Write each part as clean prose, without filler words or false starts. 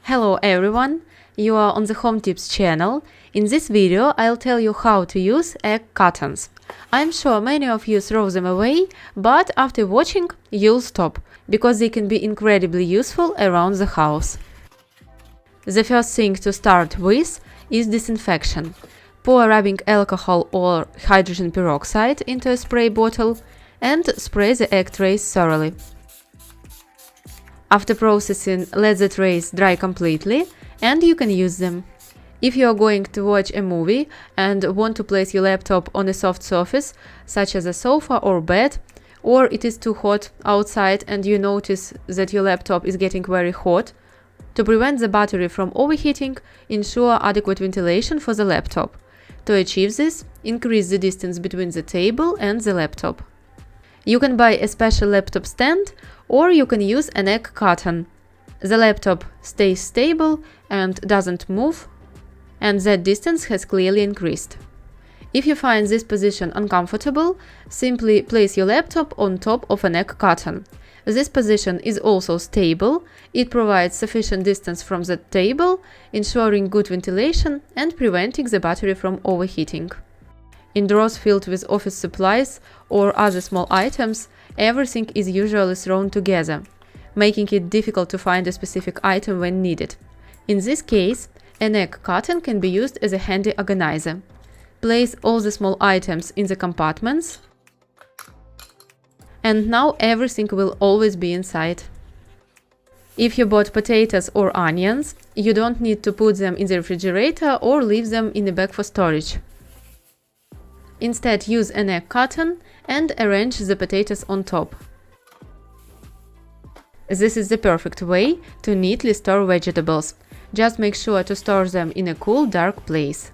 Hello everyone, you are on the Home Tips channel. In this video I'll tell you how to use egg cartons. I'm sure many of you throw them away, but after watching you'll stop, because they can be incredibly useful around the house. The first thing to start with is disinfection. Pour rubbing alcohol or hydrogen peroxide into a spray bottle and spray the egg trays thoroughly. After processing, let the trays dry completely and you can use them. If you are going to watch a movie and want to place your laptop on a soft surface, such as a sofa or bed, or it is too hot outside and you notice that your laptop is getting very hot, to prevent the battery from overheating, ensure adequate ventilation for the laptop. To achieve this, increase the distance between the table and the laptop. You can buy a special laptop stand, or you can use an egg carton. The laptop stays stable and doesn't move, and that distance has clearly increased. If you find this position uncomfortable, simply place your laptop on top of an egg carton. This position is also stable, it provides sufficient distance from the table, ensuring good ventilation and preventing the battery from overheating. In drawers filled with office supplies or other small items, everything is usually thrown together, making it difficult to find a specific item when needed. In this case, an egg carton can be used as a handy organizer. Place all the small items in the compartments, and now everything will always be inside. If you bought potatoes or onions, you don't need to put them in the refrigerator or leave them in a bag for storage. Instead, use an egg carton and arrange the potatoes on top. This is the perfect way to neatly store vegetables. Just make sure to store them in a cool, dark place.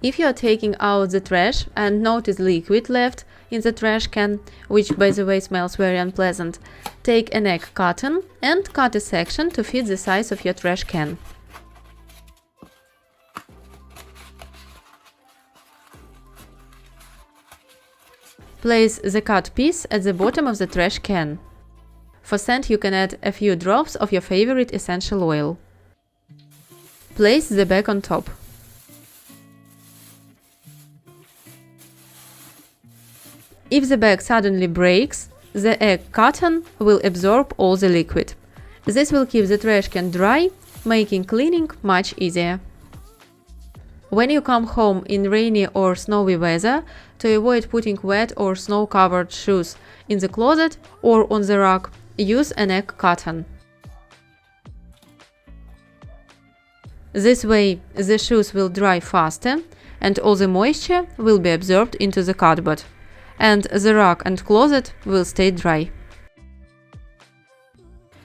If you are taking out the trash and notice liquid left in the trash can, which by the way smells very unpleasant, take an egg carton and cut a section to fit the size of your trash can. Place the cut piece at the bottom of the trash can. For scent you can add a few drops of your favorite essential oil. Place the bag on top. If the bag suddenly breaks, the egg carton will absorb all the liquid. This will keep the trash can dry, making cleaning much easier. When you come home in rainy or snowy weather, to avoid putting wet or snow-covered shoes in the closet or on the rug, use an egg carton. This way, the shoes will dry faster and all the moisture will be absorbed into the cardboard, and the rug and closet will stay dry.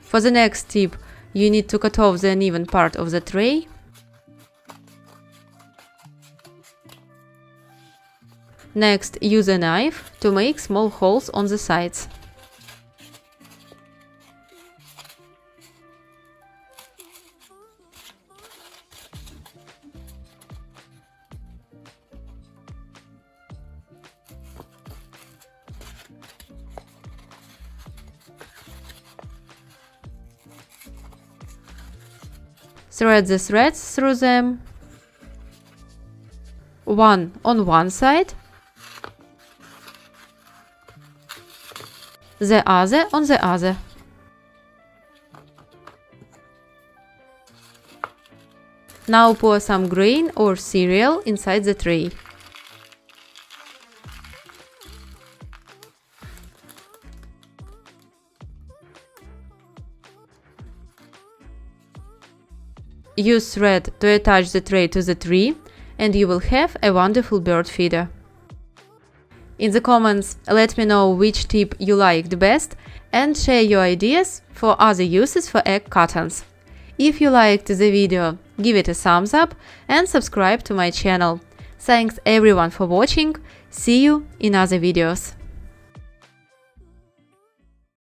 For the next tip, you need to cut off the uneven part of the tray. Next, use a knife to make small holes on the sides. Thread the threads through them, one on one side, the other on the other. Now pour some grain or cereal inside the tray. Use thread to attach the tray to the tree, and you will have a wonderful bird feeder. In the comments, let me know which tip you liked best and share your ideas for other uses for egg cartons. If you liked the video, give it a thumbs up and subscribe to my channel. Thanks everyone for watching. See you in other videos.